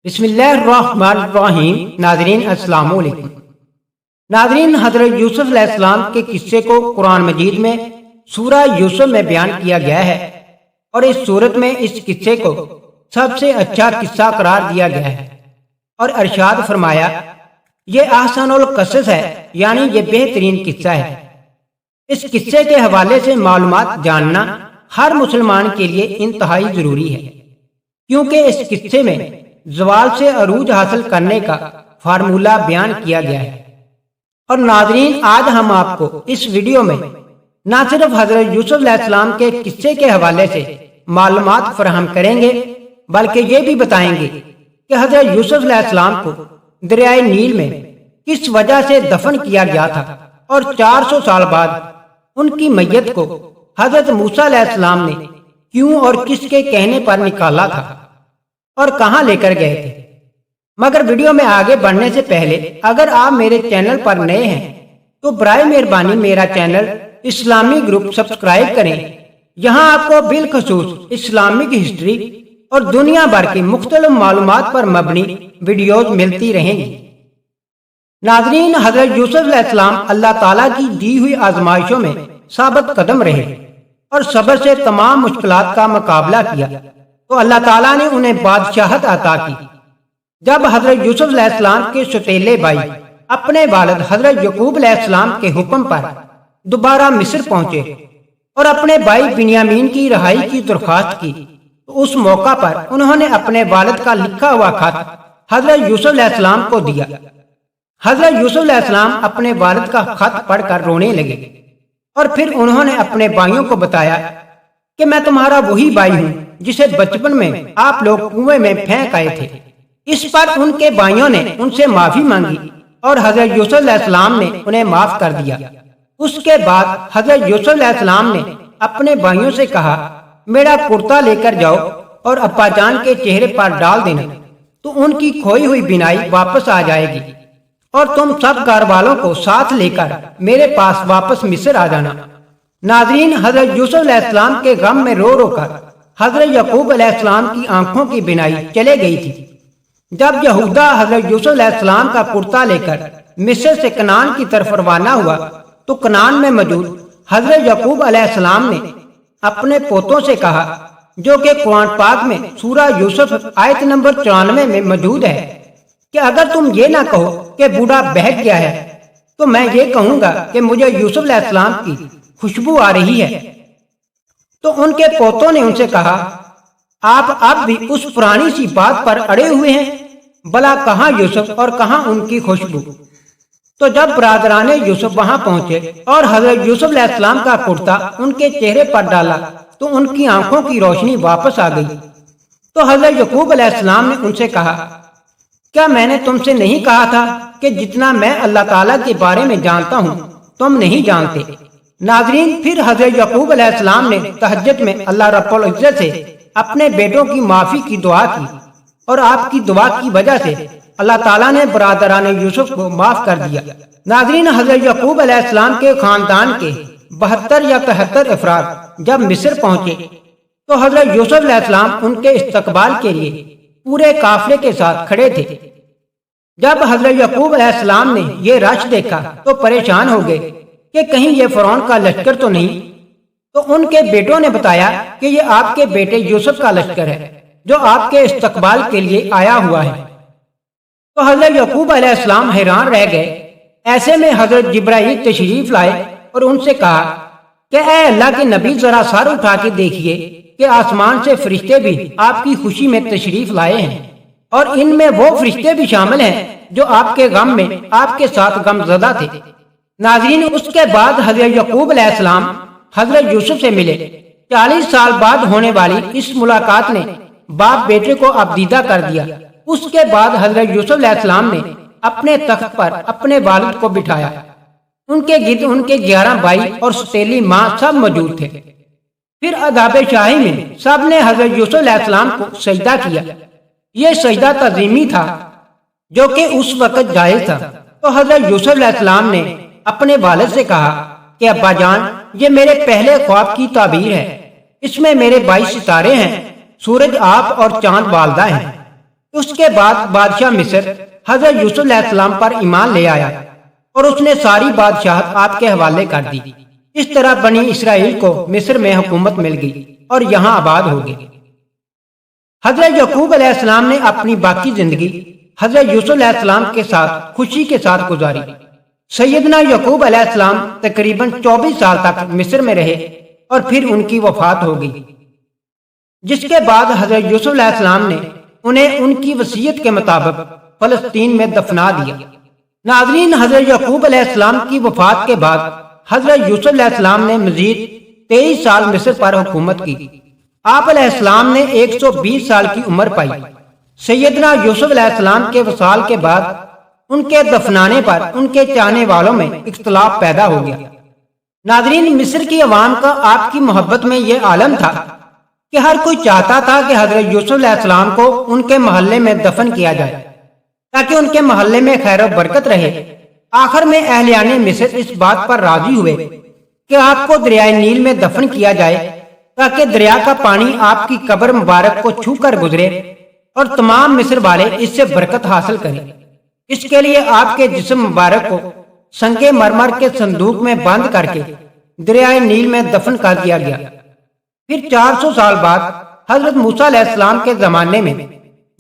بسم اللہ الرحمن الرحیم۔ ناظرین السلام علیکم۔ ناظرین، حضرت یوسف علیہ السلام کے قصے کو قرآن مجید میں سورہ یوسف میں بیان کیا گیا ہے اور اس صورت میں اس قصے کو سب سے اچھا قصہ قرار دیا گیا ہے اور ارشاد فرمایا یہ احسن القصص ہے، یعنی یہ بہترین قصہ ہے۔ اس قصے کے حوالے سے معلومات جاننا ہر مسلمان کے لیے انتہائی ضروری ہے، کیونکہ اس قصے میں زوال سے عروج حاصل کرنے کا فارمولہ بیان کیا گیا ہے۔ اور ناظرین، آج ہم آپ کو اس ویڈیو میں نہ صرف حضرت یوسف علیہ السلام کے قصے کے حوالے سے معلومات فراہم کریں گے، بلکہ یہ بھی بتائیں گے کہ حضرت یوسف علیہ السلام کو دریائے نیل میں کس وجہ سے دفن کیا گیا تھا اور 400 سال بعد ان کی میت کو حضرت موسیٰ علیہ السلام نے کیوں اور کس کے کہنے پر نکالا تھا اور کہاں لے کر گئے تھے۔ مگر ویڈیو میں آگے بڑھنے سے پہلے اگر آپ میرے چینل پر نئے ہیں تو برائے مہربانی میرا چینل اسلامی گروپ سبسکرائب کریں۔ یہاں آپ کو بالخصوص اسلامک ہسٹری اور دنیا بھر کی مختلف معلومات پر مبنی ویڈیوز ملتی رہیں گی۔ ناظرین، حضرت یوسف علیہ السلام اللہ تعالیٰ کی دی ہوئی آزمائشوں میں ثابت قدم رہے اور صبر سے تمام مشکلات کا مقابلہ کیا تو اللہ تعالیٰ نے انہیں بادشاہت عطا کی۔ جب حضرت یوسف علیہ السلام کے سوتیلے بھائی اپنے والد حضرت یعقوب علیہ السلام کے حکم پر دوبارہ مصر پہنچے اور اپنے بھائی بنیامین کی رہائی کی درخواست کی تو اس موقع پر انہوں نے اپنے والد کا لکھا ہوا خط حضرت یوسف علیہ السلام کو دیا۔ حضرت یوسف علیہ السلام اپنے والد کا خط پڑھ کر رونے لگے اور پھر انہوں نے اپنے بھائیوں کو بتایا کہ میں تمہارا وہی بھائی ہوں جسے بچپن میں آپ لوگ کنویں میں پھینک آئے تھے۔ اس پر ان کے بھائیوں نے ان سے معافی مانگی اور حضرت یوسف علیہ السلام نے انہیں معاف کر دیا۔ اس کے بعد حضرت یوسف علیہ السلام نے اپنے بھائیوں سے کہا میرا کرتا لے کر جاؤ اور ابا جان کے چہرے پر ڈال دینا تو ان کی کھوئی ہوئی بینائی واپس آ جائے گی، اور تم سب گھر والوں کو ساتھ لے کر میرے پاس واپس مصر آ جانا۔ ناظرین، حضرت یوسف علیہ السلام کے غم میں رو رو کر حضرت یعقوب علیہ السلام کی آنکھوں کی بینائی چلے گئی تھی۔ جب یہودا حضرت یوسف علیہ السلام کا کرتا لے کر مصر سے کنعان کی طرف روانہ ہوا تو کنعان میں موجود حضرت یعقوب علیہ السلام نے اپنے پوتوں سے کہا، جو کہ قرآن پاک میں سورہ یوسف آیت نمبر 94 میں موجود ہے، کہ اگر تم یہ نہ کہو کہ بوڑھا بہک گیا ہے تو میں یہ کہوں گا کہ مجھے یوسف علیہ السلام کی خوشبو آ رہی ہے۔ تو ان کے پوتوں نے ان سے کہا آپ اب بھی اس پرانی سی بات پر اڑے ہوئے ہیں، بلا کہاں یوسف اور کہاں ان کی خوشبو۔ تو جب برادران یوسف وہاں پہنچے اور حضرت یوسف علیہ السلام کا کرتا ان کے چہرے پر ڈالا تو ان کی آنکھوں کی روشنی واپس آ گئی۔ تو حضرت یعقوب علیہ السلام نے ان سے کہا کیا میں نے تم سے نہیں کہا تھا کہ جتنا میں اللہ تعالیٰ کے بارے میں جانتا ہوں تم نہیں جانتے۔ ناظرین، پھر حضرت یعقوب علیہ السلام نے تہجد میں اللہ رب العزت سے اپنے بیٹوں کی معافی کی دعا کی اور آپ کی دعا کی وجہ سے اللہ تعالیٰ نے برادران یوسف کو معاف کر دیا۔ ناظرین، حضرت یعقوب علیہ السلام کے خاندان کے 72 یا 73 افراد جب مصر پہنچے تو حضرت یوسف علیہ السلام ان کے استقبال کے لیے پورے قافلے کے ساتھ کھڑے تھے۔ جب حضرت یعقوب علیہ السلام نے یہ رش دیکھا تو پریشان ہو گئے کہ کہیں یہ فرعون کا لشکر تو نہیں۔ تو ان کے بیٹوں نے بتایا کہ یہ آپ کے بیٹے یوسف کا لشکر ہے جو آپ کے استقبال کے لیے آیا ہوا ہے۔ تو حضرت یعقوب علیہ السلام حیران رہ گئے۔ ایسے میں حضرت جبرائیل تشریف لائے اور ان سے کہا کہ اے اللہ کے نبی، ذرا سر اٹھا کے دیکھیے کہ آسمان سے فرشتے بھی آپ کی خوشی میں تشریف لائے ہیں، اور ان میں وہ فرشتے بھی شامل ہیں جو آپ کے غم میں آپ کے ساتھ غم زدہ تھے۔ ناظرین، اس کے بعد حضرت یعقوب علیہ السلام حضرت یوسف سے ملے۔ 40 سال بعد ہونے والی اس ملاقات نے باپ بیٹے کو ابدیدہ کر دیا۔ اس کے بعد حضرت یوسف علیہ السلام نے اپنے تخت پر اپنے والد کو بٹھایا۔ ان کے گرد ان کے 11 بھائی اور سوتیلی ماں سب موجود تھے۔ پھر عذاب شاہی میں سب نے حضرت یوسف علیہ السلام کو سجدہ کیا۔ یہ سجدہ تعظیمی تھا جو کہ اس وقت جائز تھا۔ تو حضرت یوسف علیہ السلام نے اپنے والد سے کہا کہ ابا جان، یہ میرے پہلے خواب کی تعبیر ہے، اس میں میرے 22 ستارے ہیں، سورج آپ اور چاند والدہ ہیں۔ اس کے بعد بادشاہ مصر حضرت یوسف علیہ السلام پر ایمان لے آیا اور اس نے ساری بادشاہت آپ کے حوالے کر دی۔ اس طرح بنی اسرائیل کو مصر میں حکومت مل گئی اور یہاں آباد ہو گئی۔ حضرت یعقوب علیہ السلام نے اپنی باقی زندگی حضرت یوسف علیہ السلام کے ساتھ خوشی کے ساتھ گزاری۔ سیدنا یعقوب علیہ السلام تقریباً 24 سال تک مصر میں رہے اور پھر ان کی وفات ہو گئی، جس کے بعد حضرت یوسف علیہ السلام نے انہیں ان کی وصیت کے مطابق فلسطین میں دفنا دیا۔ ناظرین، حضرت یعقوب علیہ السلام کی وفات کے بعد حضرت یوسف علیہ السلام نے مزید 23 سال مصر پر حکومت کی۔ آپ علیہ السلام نے 120 سال کی عمر پائی۔ سیدنا یوسف علیہ السلام کے وصال کے بعد ان کے دفنانے پر ان کے چاہنے والوں میں اختلاف پیدا ہو گیا۔ ناظرین، مصر کی عوام کا آپ کی محبت میں یہ عالم تھا کہ ہر کوئی چاہتا تھا کہ حضرت یوسف علیہ السلام کو ان کے محلے میں دفن کیا جائے تاکہ ان کے محلے میں خیر و برکت رہے۔ آخر میں اہلیان مصر اس بات پر راضی ہوئے کہ آپ کو دریائے نیل میں دفن کیا جائے تاکہ دریا کا پانی آپ کی قبر مبارک کو چھو کر گزرے اور تمام مصر والے اس سے برکت حاصل کریں۔ اس کے لیے آپ کے جسم مبارک کو سنگ مرمر کے صندوق میں بند کر کے دریائے نیل میں دفن کر دیا گیا۔ پھر 400 سال بعد حضرت موسیٰ علیہ السلام کے زمانے میں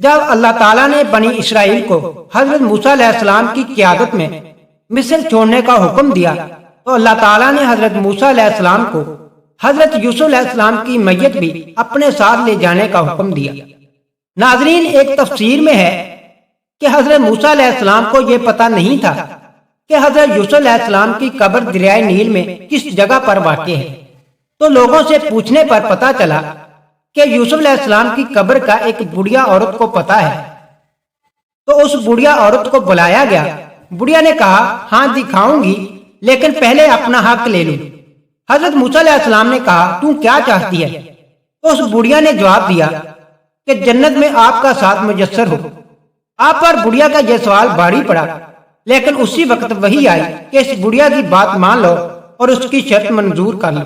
جب اللہ تعالیٰ نے بنی اسرائیل کو حضرت موسیٰ علیہ السلام کی قیادت میں مصر چھوڑنے کا حکم دیا تو اللہ تعالیٰ نے حضرت موسیٰ علیہ السلام کو حضرت یوسف علیہ السلام کی میت بھی اپنے ساتھ لے جانے کا حکم دیا۔ ناظرین، ایک تفسیر میں ہے کہ حضرت موسیٰ علیہ السلام کو یہ پتہ نہیں تھا کہ حضرت یوسف علیہ السلام کی قبر دریائے نیل میں کس جگہ پر واقع ہے، تو لوگوں سے پوچھنے پر پتہ چلا کہ یوسف علیہ السلام کی قبر کا ایک بڑھیا عورت کو پتہ ہے۔ تو اس بڑھیا عورت کو بلایا گیا۔ بڑھیا نے کہا، ہاں دکھاؤں گی، لیکن پہلے اپنا حق لے لوں۔ حضرت موسیٰ علیہ السلام نے کہا، تو کیا چاہتی ہے؟ تو اس بڑھیا نے جواب دیا کہ جنت میں آپ کا ساتھ میسر ہو۔ آپ پر بڑھیا کا یہ سوال بھاری پڑا، لیکن اسی وقت وحی آئی کہ اس بڑھیا کی بات مان لو اور اس کی شرط منظور کر لو۔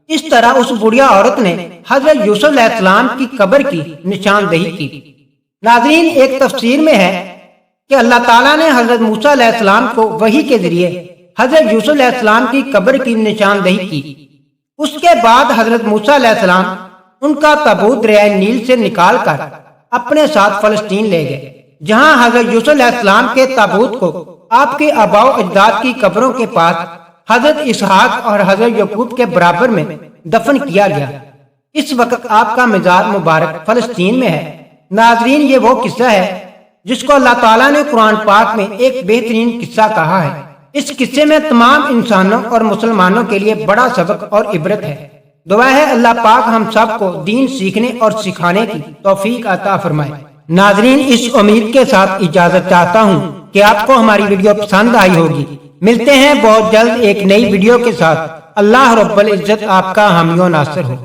اس طرح اس بڑھیا عورت نے حضرت یوسف علیہ السلام کی قبر کی نشاندہی کی۔ ناظرین، ایک تفسیر میں ہے کہ اللہ تعالیٰ نے حضرت موسیٰ علیہ السلام کو وحی کے ذریعے حضرت یوسف علیہ السلام کی قبر کی نشاندہی کی۔ اس کے بعد حضرت موسیٰ علیہ السلام ان کا تابوت دریائے نیل سے نکال کر اپنے ساتھ فلسطین لے گئے، جہاں حضرت یوسف علیہ السلام کے تابوت کو آپ کے آباء و اجداد کی قبروں کے پاس حضرت اسحاق اور حضرت یعقوب کے برابر میں دفن کیا گیا۔ اس وقت آپ کا مزار مبارک فلسطین میں ہے۔ ناظرین، یہ وہ قصہ ہے جس کو اللہ تعالیٰ نے قرآن پاک میں ایک بہترین قصہ کہا ہے۔ اس قصے میں تمام انسانوں اور مسلمانوں کے لیے بڑا سبق اور عبرت ہے۔ دعا ہے اللہ پاک ہم سب کو دین سیکھنے اور سکھانے کی توفیق عطا فرمائے۔ ناظرین، اس امید کے ساتھ اجازت چاہتا ہوں کہ آپ کو ہماری ویڈیو پسند آئی ہوگی۔ ملتے ہیں بہت جلد ایک نئی ویڈیو کے ساتھ۔ اللہ رب العزت آپ کا حامی و ناصر ہو۔